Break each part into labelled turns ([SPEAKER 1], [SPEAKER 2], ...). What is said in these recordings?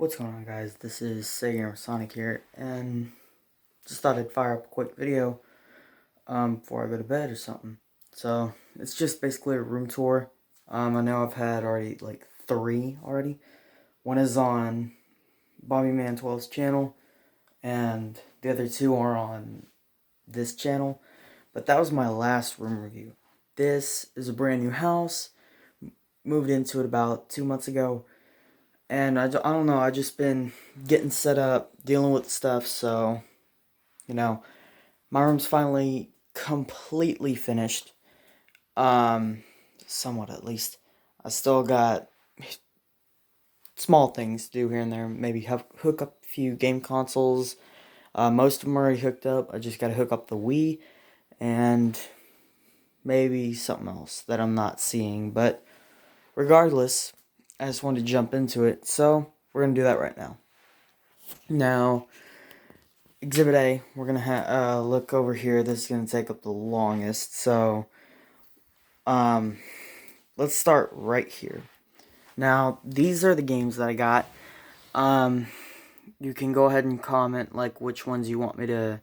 [SPEAKER 1] What's going on, guys? This is Segagamersonic here, and just thought I'd fire up a quick video before I go to bed or something. So it's just basically a room tour. I know I've had already like 3 already. One is on Bobby Man 12's channel, and the other 2 are on this channel. But that was my last room review. This is a brand new house. Moved into it about 2 months ago. And I don't know, I've just been getting set up, dealing with stuff, so, my room's finally completely finished. Somewhat at least. I still got small things to do here and there, maybe hook up a few game consoles. Most of them are already hooked up, I just gotta hook up the Wii, and maybe something else that I'm not seeing, but regardless, I just wanted to jump into it, so we're going to do that right now. Now, Exhibit A, we're going to look over here. This is going to take up the longest, so let's start right here. Now, these are the games that I got. You can go ahead and comment like which ones you want me to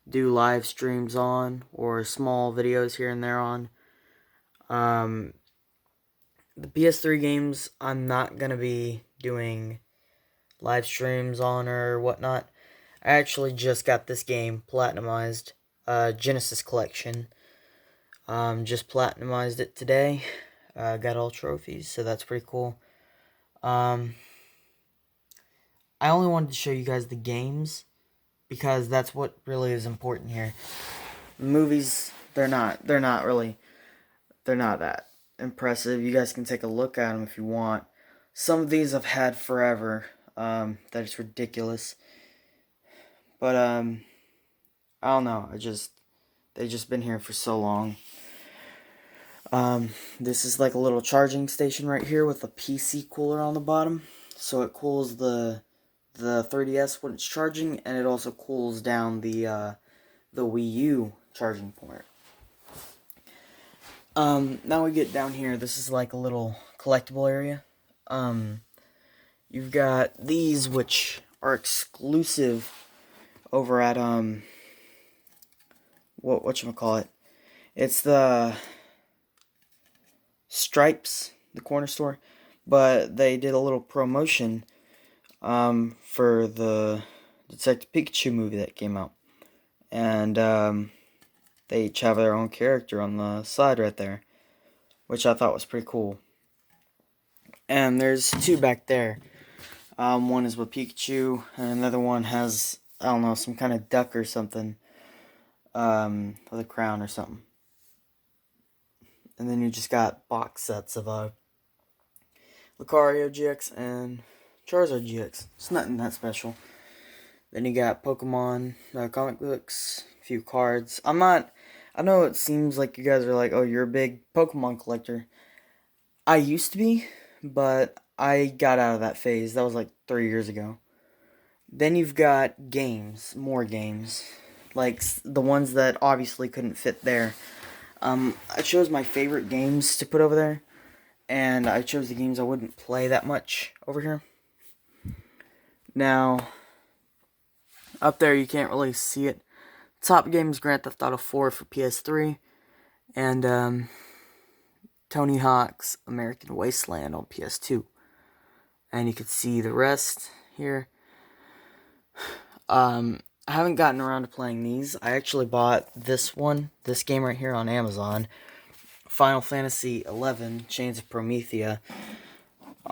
[SPEAKER 1] do live streams on, or small videos here and there on. The PS3 games, I'm not going to be doing live streams on or whatnot. I actually just got this game platinumized, Genesis Collection. Just platinumized it today. Got all trophies, so that's pretty cool. I only wanted to show you guys the games because that's what really is important here. Movies, they're not that impressive. You guys can take a look at them if you want. Some of these I've had forever. That is ridiculous. But I don't know. They've just been here for so long. This is like a little charging station right here with a PC cooler on the bottom, so it cools the 3DS when it's charging, and it also cools down the Wii U charging port. Now we get down here. This is like a little collectible area. You've got these, which are exclusive over at, whatchamacallit. It's the Stripes, the corner store, but they did a little promotion, for the Detective Pikachu movie that came out. And, they each have their own character on the side right there, which I thought was pretty cool. And there's 2 back there. One is with Pikachu, and another one has, I don't know, some kind of duck or something, with a crown or something. And then you just got box sets of Lucario GX and Charizard GX. It's nothing that special. Then you got Pokemon comic books, a few cards. I know it seems like you guys are like, oh, you're a big Pokemon collector. I used to be, but I got out of that phase. That was like 3 years ago. Then you've got games, more games, like the ones that obviously couldn't fit there. I chose my favorite games to put over there, and I chose the games I wouldn't play that much over here. Now, up there you can't really see it. Top games: Grand Theft Auto 4 for PS3, and Tony Hawk's American Wasteland on PS2. And you can see the rest here. I haven't gotten around to playing these. I actually bought this game right here on Amazon. Final Fantasy XI, Chains of Promethea.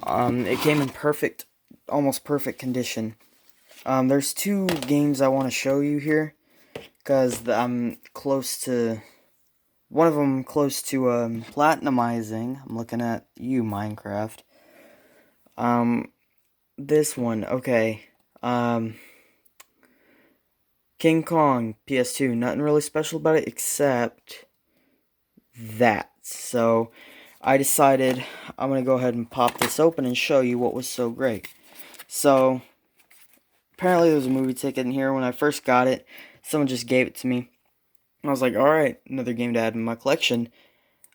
[SPEAKER 1] It came in almost perfect condition. There's 2 games I want to show you here, because I'm close to, one of them close to platinumizing. I'm looking at you, Minecraft. This one, okay. King Kong, PS2. Nothing really special about it except that. So I decided I'm going to go ahead and pop this open and show you what was so great. So apparently there was a movie ticket in here. When I first got it, someone just gave it to me. I was like, alright, another game to add in my collection.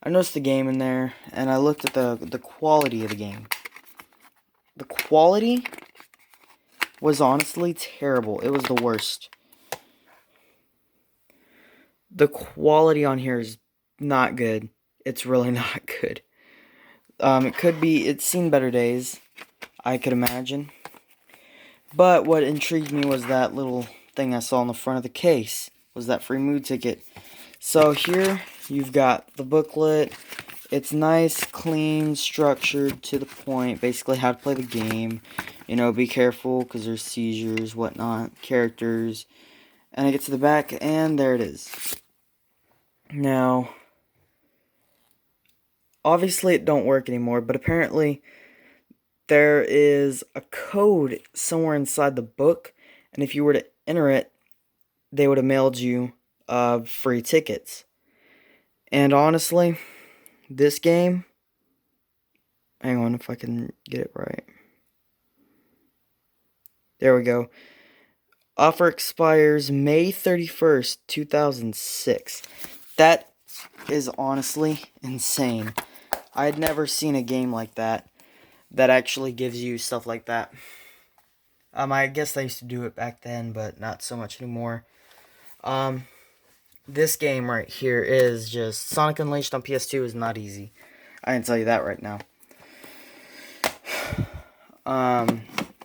[SPEAKER 1] I noticed the game in there, and I looked at the quality of the game. The quality was honestly terrible. It was the worst. The quality on here is not good. It's really not good. It's seen better days, I could imagine. But what intrigued me was that little thing I saw on the front of the case, was that free mood ticket. So here, you've got the booklet. It's nice, clean, structured, to the point, basically how to play the game. You know, be careful, because there's seizures, whatnot, characters. And I get to the back, and there it is. Now, obviously it don't work anymore, but apparently there is a code somewhere inside the book, and if you were to enter it, they would have mailed you free tickets. And honestly, this game, hang on if I can get it right. There we go. Offer expires May 31st, 2006. That is honestly insane. I'd never seen a game like that actually gives you stuff like that. I guess they used to do it back then, but not so much anymore. This game right here is just Sonic Unleashed on PS2 is not easy. I can tell you that right now.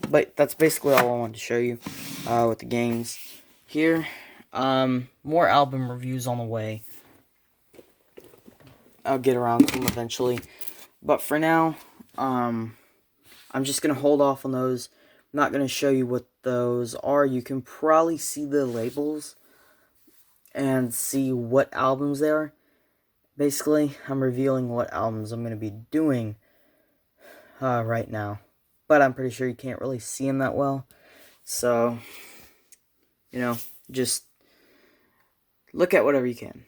[SPEAKER 1] But that's basically all I wanted to show you with the games here. More album reviews on the way. I'll get around to them eventually. But for now, I'm just going to hold off on those. I'm not going to show you what those are. You can probably see the labels and see what albums they are. Basically, I'm revealing what albums I'm going to be doing right now. But I'm pretty sure you can't really see them that well. So, you know, just look at whatever you can.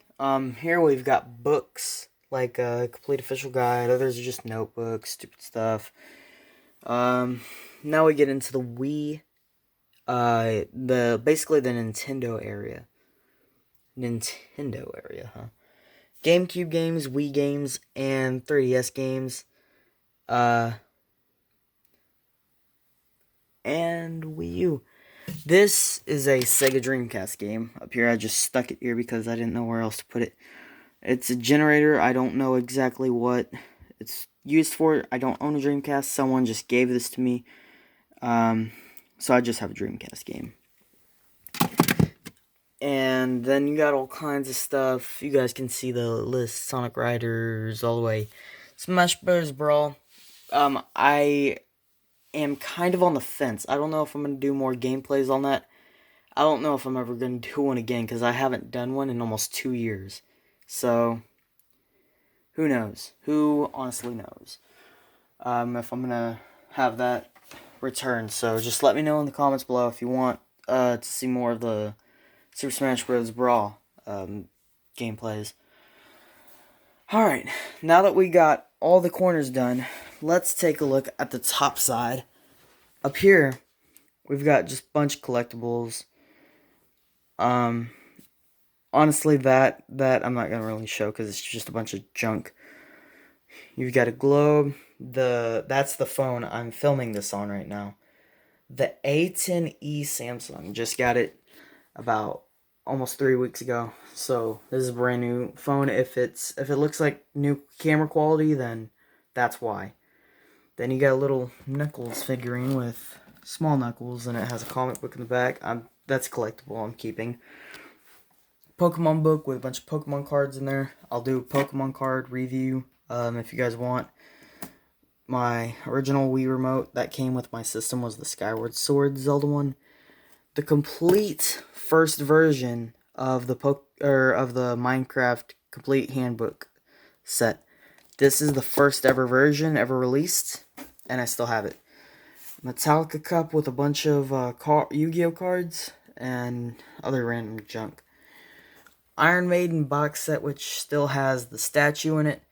[SPEAKER 1] Here we've got books, like a complete official guide. Others are just notebooks, stupid stuff. Now we get into the Wii, basically the Nintendo area. GameCube games, Wii games, and 3DS games. And Wii U. This is a Sega Dreamcast game. Up here, I just stuck it here because I didn't know where else to put it. It's a generator. I don't know exactly what it's used for. I don't own a Dreamcast. Someone just gave this to me. So I just have a Dreamcast game. And then you got all kinds of stuff. You guys can see the list. Sonic Riders, all the way. Smash Bros. Brawl. I am kind of on the fence. I don't know if I'm going to do more gameplays on that. I don't know if I'm ever going to do one again, because I haven't done one in almost 2 years. So, who knows? Who honestly knows? If I'm going to have that return. So, just let me know in the comments below if you want to see more of the Super Smash Bros. Brawl gameplays. Alright, now that we got all the corners done, let's take a look at the top side. Up here, we've got just a bunch of collectibles. Honestly, that I'm not gonna really show because it's just a bunch of junk. You've got a globe. That's the phone I'm filming this on right now. The A10e Samsung. Just got it about almost 3 weeks ago. So this is a brand new phone. If it looks like new camera quality, then that's why. Then you got a little Knuckles figurine with small Knuckles, and it has a comic book in the back. That's collectible. I'm keeping. Pokemon book with a bunch of Pokemon cards in there. I'll do a Pokemon card review if you guys want. My original Wii remote that came with my system was the Skyward Sword Zelda one. The complete first version of the Minecraft complete handbook set. This is the first ever version ever released, and I still have it. Metallica cup with a bunch of Yu-Gi-Oh cards and other random junk. Iron Maiden box set, which still has the statue in it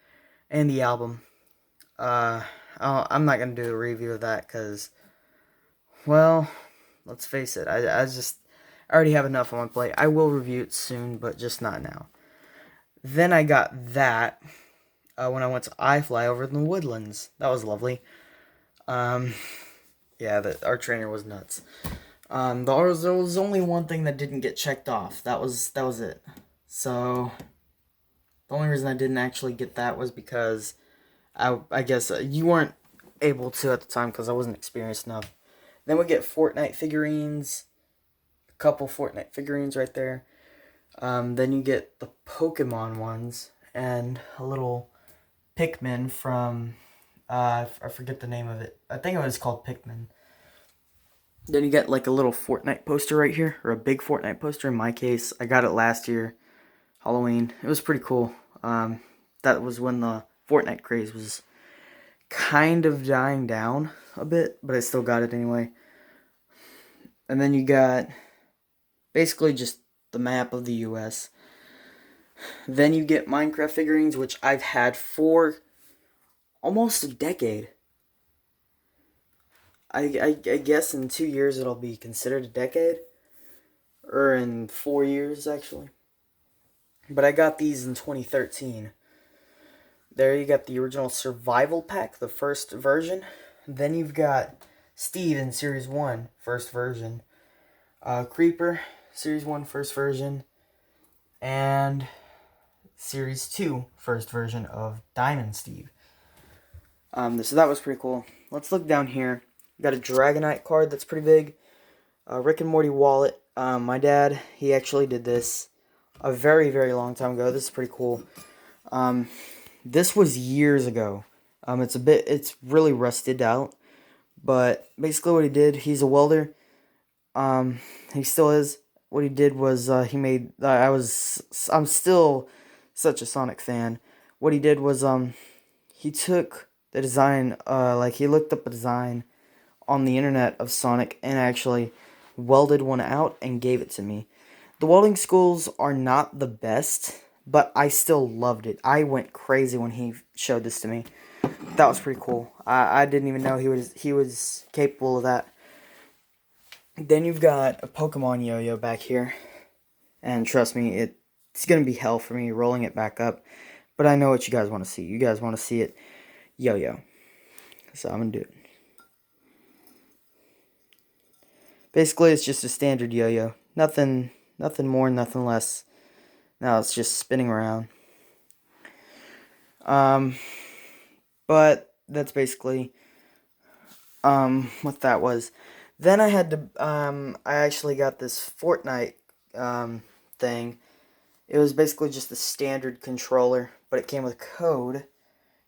[SPEAKER 1] and the album. I'm not gonna do a review of that because, well, let's face it, I already have enough on my plate. I will review it soon, but just not now. Then I got that when I went to iFly over in the Woodlands. That was lovely. Yeah, our trainer was nuts. There was only one thing that didn't get checked off. That was it. So the only reason I didn't actually get that was because I guess you weren't able to at the time because I wasn't experienced enough. Then we get Fortnite figurines, a couple Fortnite figurines right there. Then you get the Pokemon ones and a little Pikmin from I forget the name of it. I think it was called Pikmin. Then you get like a little Fortnite poster right here, or a big Fortnite poster in my case. I got it last year, Halloween. It was pretty cool. That was when the Fortnite craze was kind of dying down a bit, but I still got it anyway. And then you got basically just the map of the US. Then you get Minecraft figurines, which I've had for almost a decade. I guess in 2 years it'll be considered a decade. Or in 4 years, actually. But I got these in 2013. There you got the original Survival Pack, the first version. Then you've got Steve in Series 1, first version. Creeper, Series 1, first version. And Series 2, first version of Diamond Steve. So that was pretty cool. Let's look down here. You got a Dragonite card that's pretty big. Rick and Morty wallet. My dad, he actually did this a very, very long time ago. This is pretty cool. This was years ago. It's really rusted out. But basically what he did, he's a welder. He still is. What he did was, he made, I'm still such a Sonic fan. What he did was, he took the design, he looked up a design on the internet of Sonic and actually welded one out and gave it to me. The welding skills are not the best, but I still loved it. I went crazy when he showed this to me. That was pretty cool. I didn't even know he was capable of that. Then you've got a Pokemon yo-yo back here. And trust me, it's going to be hell for me rolling it back up. But I know what you guys want to see. You guys want to see it yo-yo. So I'm going to do it. Basically, it's just a standard yo-yo. Nothing more, nothing less. Now it's just spinning around. But that's basically what that was. Then I had to I actually got this Fortnite thing. It was basically just a standard controller, but it came with code.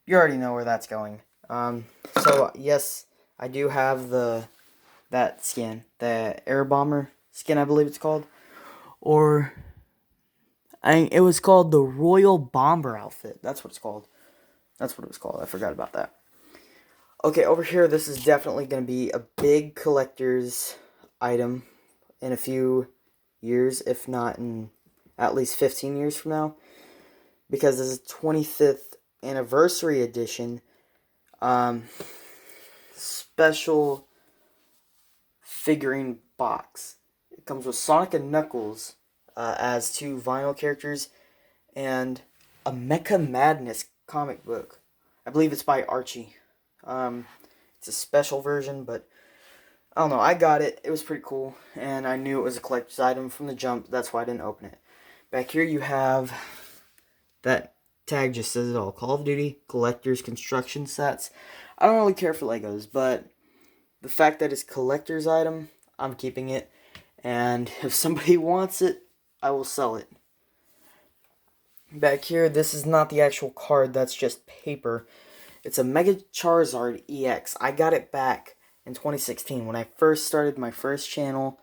[SPEAKER 1] You already know where that's going. So yes, I do have that skin, the Air Bomber skin, I believe it's called, or it was called the Royal Bomber outfit. That's what it's called. That's what it was called. I forgot about that. Okay, over here, this is definitely going to be a big collector's item in a few years, if not in at least 15 years from now, because this is 25th anniversary edition special figurine box. It comes with Sonic and Knuckles as two vinyl characters and a Mecha Madness comic book. I believe it's by Archie. It's a special version, but I don't know. I got it. It was pretty cool, and I knew it was a collector's item from the jump. That's why I didn't open it. Back here you have that tag just says it all. Call of Duty Collector's Construction Sets. I don't really care for Legos, but the fact that it's collector's item, I'm keeping it. And if somebody wants it, I will sell it. Back here, this is not the actual card. That's just paper. It's a Mega Charizard EX. I got it back in 2016 when I first started my first channel.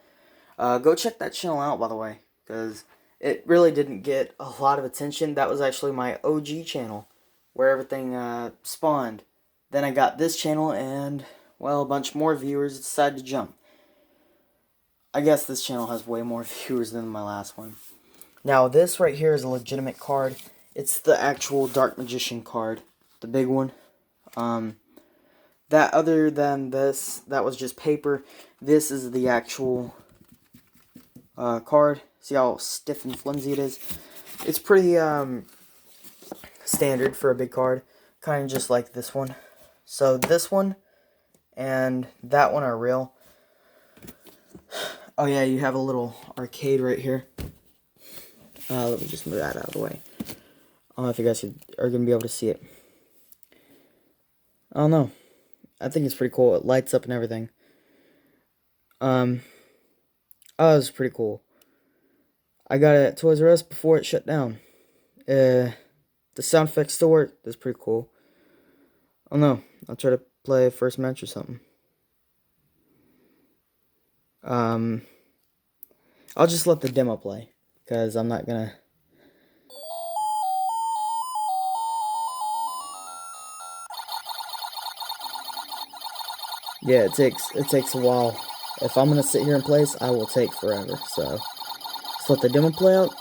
[SPEAKER 1] Go check that channel out, by the way, because it really didn't get a lot of attention. That was actually my OG channel, where everything spawned. Then I got this channel, and, well, a bunch more viewers decided to jump. I guess this channel has way more viewers than my last one. Now, this right here is a legitimate card. It's the actual Dark Magician card, the big one. That other than this, that was just paper. This is the actual card. See how stiff and flimsy it is? It's pretty standard for a big card, kind of just like this one. So this one and that one are real. Oh yeah, you have a little arcade right here. Let me just move that out of the way. I don't know if you guys are going to be able to see it. I don't know. I think it's pretty cool. It lights up and everything. Oh, it's pretty cool. I got it at Toys R Us before it shut down. The sound effects still work. That's pretty cool. I don't know. I'll try to play first match or something. I'll just let the demo play, because I'm not gonna... Yeah, it takes a while. If I'm gonna sit here and place, I will take forever, so... Just let the demo play out.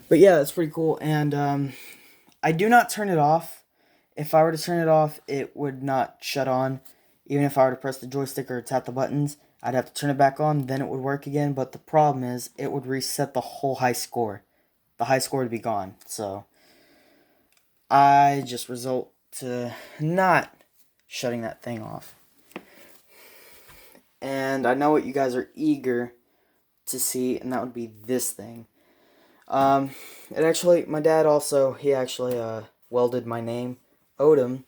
[SPEAKER 1] But yeah, that's pretty cool, and I do not turn it off. If I were to turn it off, it would not shut on. Even if I were to press the joystick or tap the buttons, I'd have to turn it back on, then it would work again. But the problem is, it would reset the whole high score. The high score would be gone. So, I just result to not shutting that thing off. And I know what you guys are eager to see, and that would be this thing. It actually, my dad also, he actually, welded my name, Odom,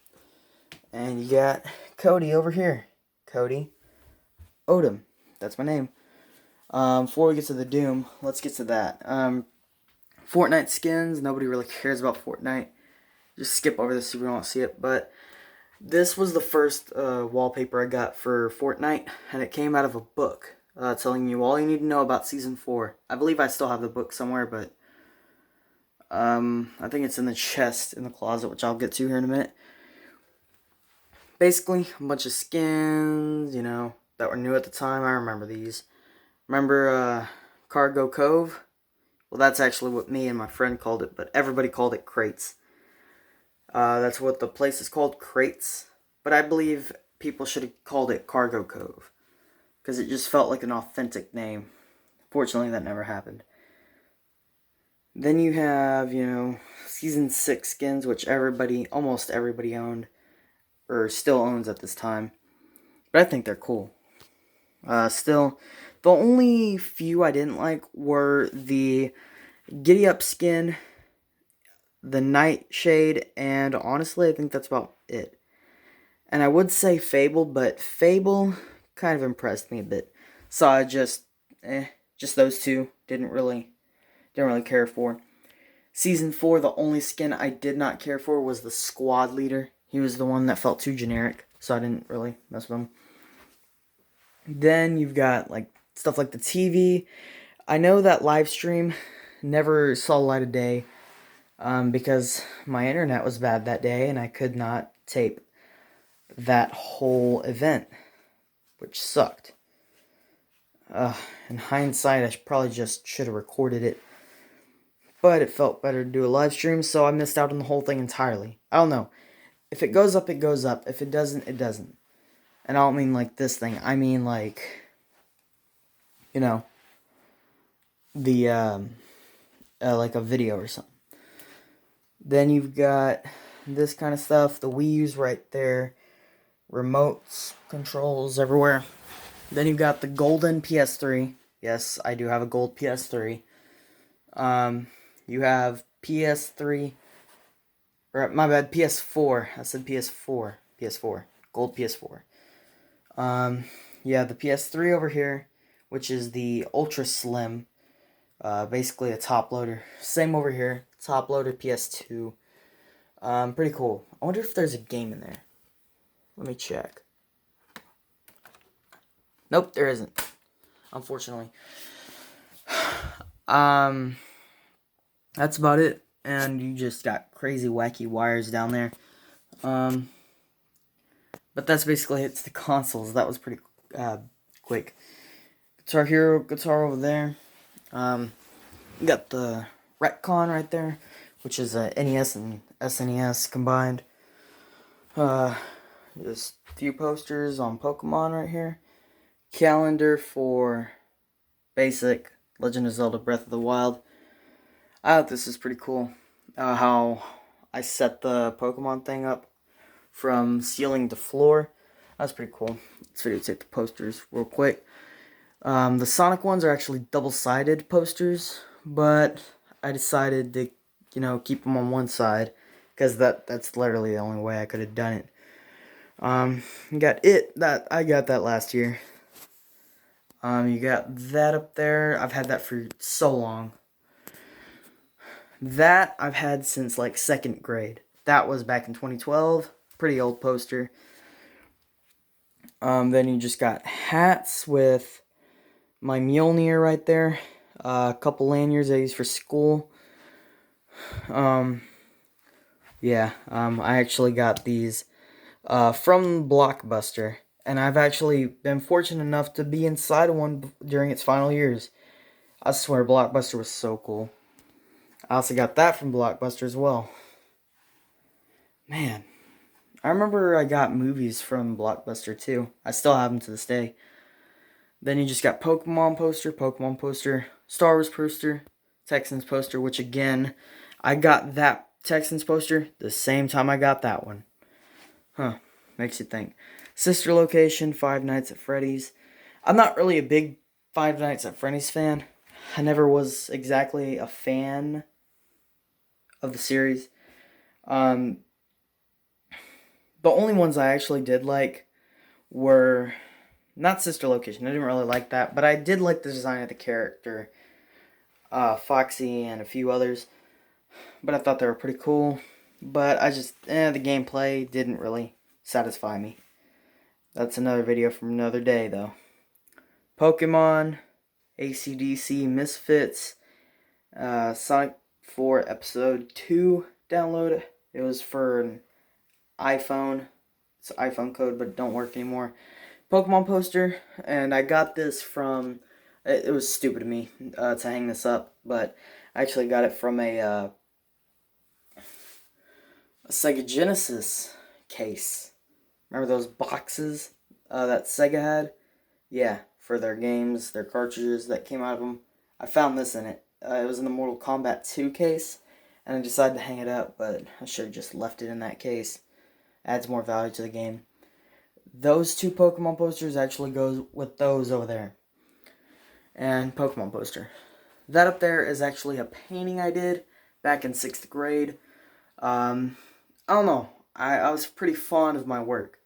[SPEAKER 1] and you got Cody over here. Cody Odom. That's my name. Before we get to the Doom, let's get to that. Fortnite skins. Nobody really cares about Fortnite. Just skip over this if you don't see it. But this was the first wallpaper I got for Fortnite, and it came out of a book telling you all you need to know about Season 4. I believe I still have the book somewhere, but I think it's in the chest in the closet, which I'll get to here in a minute. Basically, a bunch of skins, you know, that were new at the time. I remember these. Remember Cargo Cove? Well, that's actually what me and my friend called it, but everybody called it Crates. That's what the place is called, Crates. But I believe people should have called it Cargo Cove, because it just felt like an authentic name. Fortunately, that never happened. Then you have, you know, Season 6 skins, which almost everybody owned, or still owns at this time. But I think they're cool. Still, the only few I didn't like were the Giddy Up skin, the Nightshade, and honestly, I think that's about it. And I would say Fable, but Fable kind of impressed me a bit. So I just those two. Didn't really care for. Season 4, the only skin I did not care for was the squad leader. He was the one that felt too generic, so I didn't really mess with him. Then you've got like stuff like the TV. I know that live stream never saw the light of day because my internet was bad that day and I could not tape that whole event, which sucked. In hindsight, I probably just should have recorded it, but it felt better to do a live stream, so I missed out on the whole thing entirely. I don't know. If it goes up, it goes up. If it doesn't, it doesn't. And I don't mean like this thing. I mean like, you know, the, like a video or something. Then you've got this kind of stuff. The Wii U's right there. Remotes, controls everywhere. Then you've got the golden PS3. Yes, I do have a gold PS3. You have PS3. Or, my bad, PS4. I said PS4. PS4. Gold PS4. Yeah, the PS3 over here, which is the Ultra Slim. Basically a top loader. Same over here. Top loader PS2. Pretty cool. I wonder if there's a game in there. Let me check. Nope, there isn't. Unfortunately. That's about it. And you just got crazy wacky wires down there. But that's basically it to the consoles. That was pretty quick. Guitar Hero, guitar over there. You got the Retcon right there, which is NES and SNES combined. Just a few posters on Pokemon right here. Calendar for basic Legend of Zelda Breath of the Wild. I thought this is pretty cool. how I set the Pokemon thing up from ceiling to floor. That's pretty cool. Let's videotape the posters real quick. The Sonic ones are actually double-sided posters, but I decided to, keep them on one side because that's literally the only way I could have done it. I got that last year. You got that up there. I've had that for so long. That I've had since like 2nd grade. That was back in 2012. Pretty old poster. Then you just got hats with my Mjolnir right there. A couple lanyards I use for school. I actually got these from Blockbuster. And I've actually been fortunate enough to be inside of one during its final years. I swear, Blockbuster was so cool. I also got that from Blockbuster as well. Man, I remember I got movies from Blockbuster too. I still have them to this day. Then you just got Pokemon poster, Star Wars poster, Texans poster, which again, I got that Texans poster the same time I got that one. Makes you think. Sister location, Five Nights at Freddy's. I'm not really a big Five Nights at Freddy's fan. I never was exactly a fan of the series. The only ones I actually did like were not Sister Location. I didn't really like that, but I did like the design of the character, Foxy and a few others. But I thought they were pretty cool. But the gameplay didn't really satisfy me. That's another video from another day, though. Pokemon, AC/DC Misfits, Sonic 4 Episode 2 download. It was for an iPhone. It's an iPhone code, but it don't work anymore. Pokemon poster, and I got this from, it was stupid of me to hang this up, but I actually got it from a Sega Genesis case. Remember those boxes that Sega had? Yeah, for their games, their cartridges that came out of them. I found this in it. It was in the Mortal Kombat 2 case, and I decided to hang it up, but I should have just left it in that case. Adds more value to the game. Those two Pokemon posters actually goes with those over there. And Pokemon poster. That up there is actually a painting I did back in 6th grade. I don't know. I was pretty fond of my work.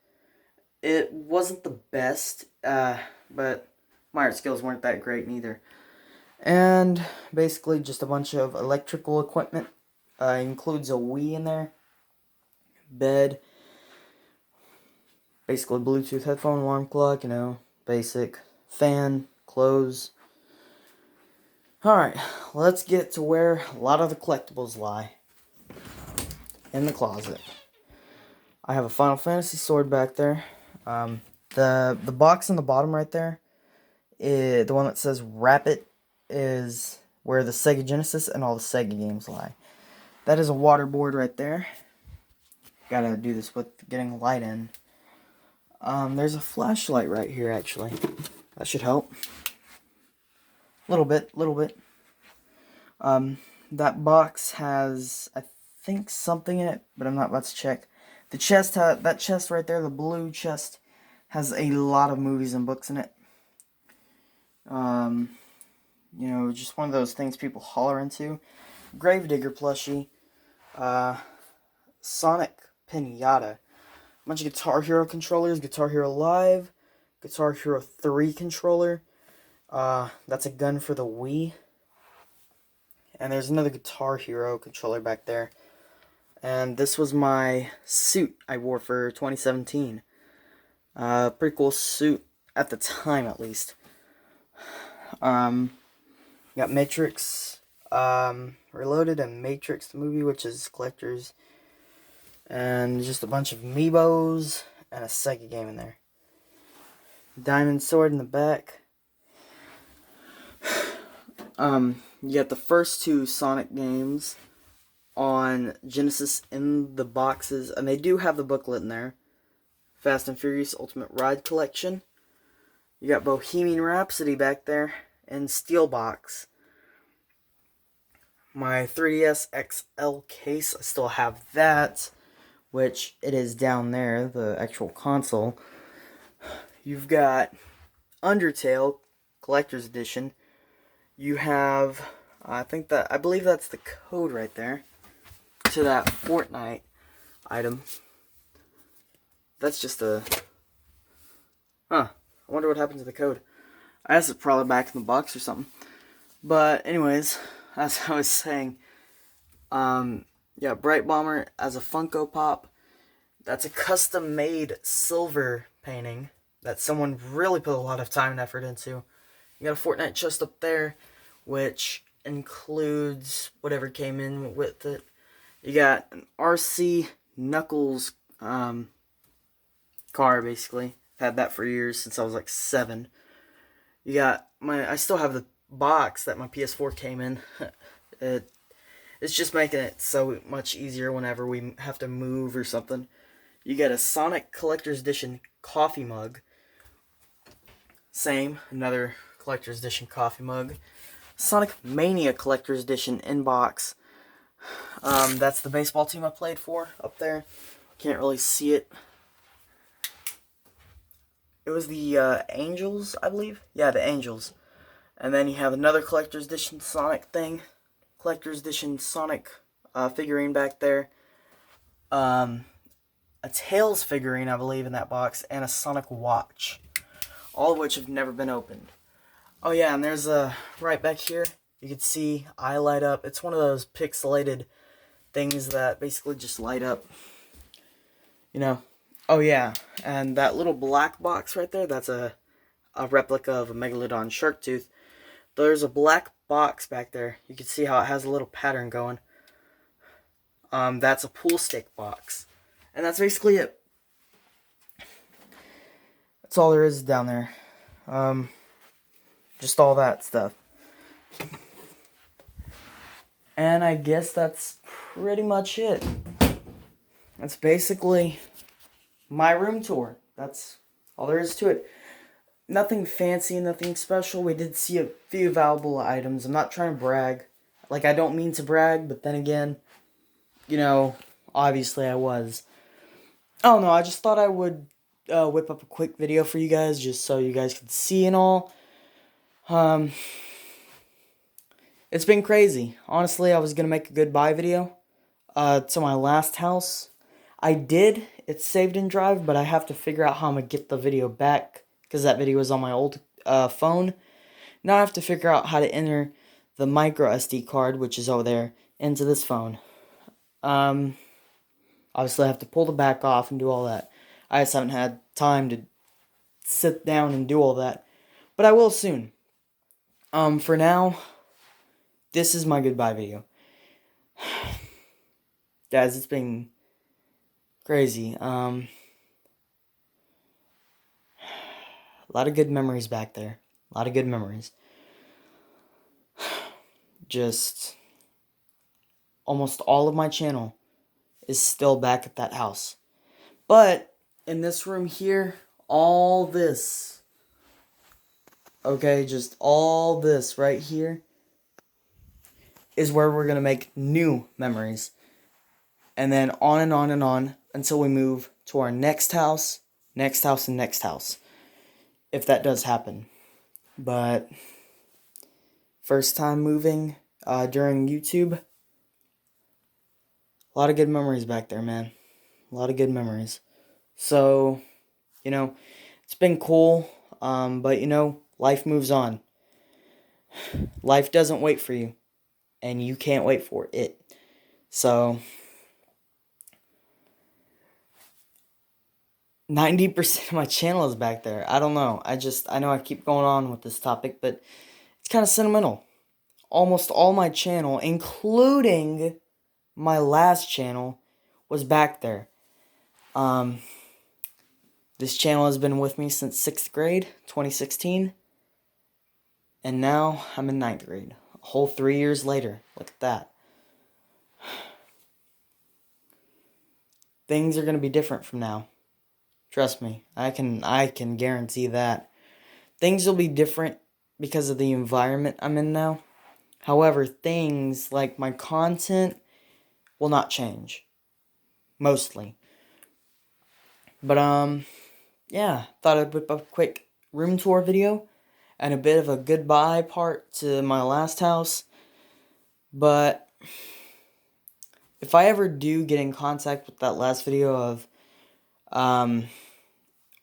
[SPEAKER 1] It wasn't the best, but my art skills weren't that great neither. And basically just a bunch of electrical equipment. Includes a Wii in there. Bed. Basically Bluetooth headphone, alarm clock, basic. Fan, clothes. Alright, let's get to where a lot of the collectibles lie. In the closet. I have a Final Fantasy sword back there. The box in the bottom right there, the one that says Wrap It, is where the Sega Genesis and all the Sega games lie. That is a waterboard right there. Gotta do this with getting light in. There's a flashlight right here, actually. That should help. Little bit. That box has, I think, something in it, but I'm not about to check. The chest, that chest right there, the blue chest, has a lot of movies and books in it. Just one of those things people holler into. Gravedigger plushie. Sonic Pinata. A bunch of Guitar Hero controllers. Guitar Hero Live. Guitar Hero 3 controller. That's a gun for the Wii. And there's another Guitar Hero controller back there. And this was my suit I wore for 2017. Pretty cool suit at the time, at least. Got Matrix Reloaded and Matrix the movie, which is collectors, and just a bunch of amiibos and a Sega game in there. Diamond sword in the back. You got the first 2 Sonic games on Genesis in the boxes, and they do have the booklet in there. Fast and Furious Ultimate Ride Collection. You got Bohemian Rhapsody back there in steel box. my 3DS XL case. I still have that, which it is down there, the actual console. You've got Undertale Collector's Edition. You have, I believe that's the code right there to that Fortnite item. That's just a, I wonder what happened to the code. I guess it's probably back in the box or something. But anyways, as I was saying, yeah, Bright Bomber as a Funko Pop. That's a custom-made silver painting that someone really put a lot of time and effort into. You got a Fortnite chest up there, which includes whatever came in with it. You got an RC Knuckles car, basically. I've had that for years, since I was like 7. You got I still have the box that my PS4 came in. It's just making it so much easier whenever we have to move or something. You get a Sonic Collector's Edition coffee mug. Same, another Collector's Edition coffee mug. Sonic Mania Collector's Edition inbox. That's the baseball team I played for up there. Can't really see it. It was the Angels, I believe. Yeah, the Angels. And then you have another Collector's Edition Sonic thing. Collector's Edition Sonic figurine back there. A Tails figurine, I believe, in that box, and a Sonic watch. All of which have never been opened. Oh yeah, and there's right back here, you can see I light up. It's one of those pixelated things that basically just light up. You know. Oh yeah, and that little black box right there, that's a replica of a Megalodon shark tooth. There's a black box back there. You can see how it has a little pattern going. That's a pool stick box. And that's basically it. That's all there is down there. Just all that stuff. And I guess that's pretty much it. That's basically my room tour. That's all there is to it. Nothing fancy, nothing special. We did see a few valuable items. I'm not trying to brag. Like, I don't mean to brag, but then again, you know, obviously I was. Oh no, I just thought I would whip up a quick video for you guys, just so you guys could see and all. It's been crazy. Honestly, I was gonna make a goodbye video to my last house. I did. It's saved in Drive, but I have to figure out how I'm gonna get the video back, because that video was on my old phone. Now I have to figure out how to enter the micro SD card, which is over there, into this phone. Obviously I have to pull the back off and do all that. I just haven't had time to sit down and do all that. But I will soon. For now, this is my goodbye video. Guys, it's been crazy. A lot of good memories back there. A lot of good memories. Just almost all of my channel is still back at that house. But in this room here, all this, okay, just all this right here is where we're going to make new memories. And then on and on and on until we move to our next house, and next house. If that does happen. But first time moving during YouTube. A lot of good memories back there, man. A lot of good memories. So, you know, it's been cool. But, you know, life moves on. Life doesn't wait for you. And you can't wait for it. So, 90% of my channel is back there. I don't know. I know I keep going on with this topic, but it's kind of sentimental. Almost all my channel, including my last channel, was back there. This channel has been with me since 6th grade, 2016. And now I'm in 9th grade. A whole 3 years later. Look at that. Things are going to be different from now. Trust me. I can guarantee that. Things will be different because of the environment I'm in now. However, things like my content will not change. Mostly. But, yeah, thought I'd whip up a quick room tour video and a bit of a goodbye part to my last house. But if I ever do get in contact with that last video of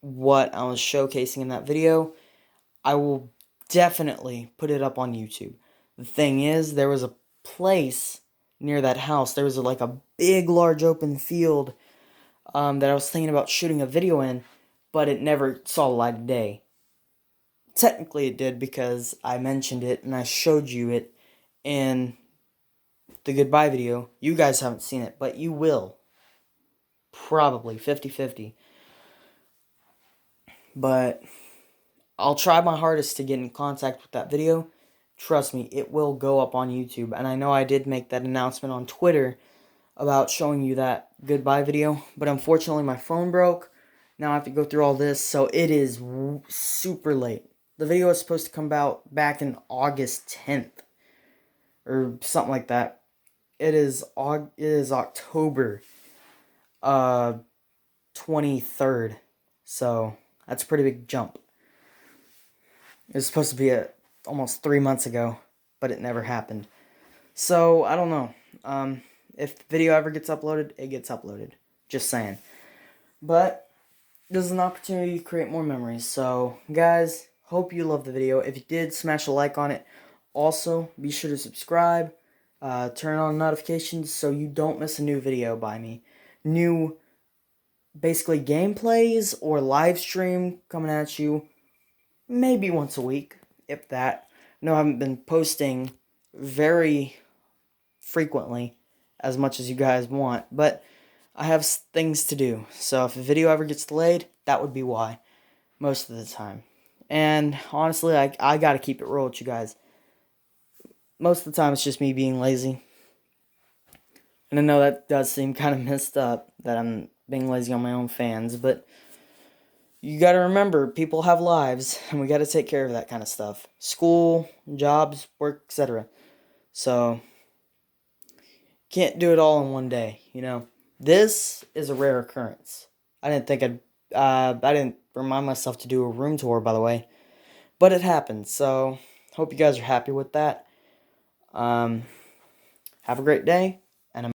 [SPEAKER 1] what I was showcasing in that video, I will definitely put it up on YouTube. The thing is, there was a place near that house. There was like a big, large open field that I was thinking about shooting a video in, but it never saw the light of day. Technically it did because I mentioned it and I showed you it in the goodbye video. You guys haven't seen it, but you will. Probably 50-50. But I'll try my hardest to get in contact with that video. Trust me, it will go up on YouTube. And I know I did make that announcement on Twitter about showing you that goodbye video, but unfortunately my phone broke. Now I have to go through all this, so it is super late. The video was supposed to come out back in August 10th, or something like that. It is October 23rd, so that's a pretty big jump. It was supposed to be almost 3 months ago, but it never happened. So, I don't know. If the video ever gets uploaded, it gets uploaded. Just saying. But this is an opportunity to create more memories. So, guys, hope you loved the video. If you did, smash a like on it. Also, be sure to subscribe. Turn on notifications so you don't miss a new video by me. New, basically, gameplays or live stream coming at you maybe once a week, if that. No, I haven't been posting very frequently as much as you guys want, but I have things to do. So if a video ever gets delayed, that would be why, most of the time. And honestly, I gotta keep it real with you guys. Most of the time, it's just me being lazy. And I know that does seem kind of messed up, that I'm being lazy on my own fans, but you gotta remember, people have lives, and we gotta take care of that kind of stuff. School, jobs, work, etc. So, can't do it all in one day, you know. This is a rare occurrence. I didn't remind myself to do a room tour, by the way. But it happened, so hope you guys are happy with that. Have a great day.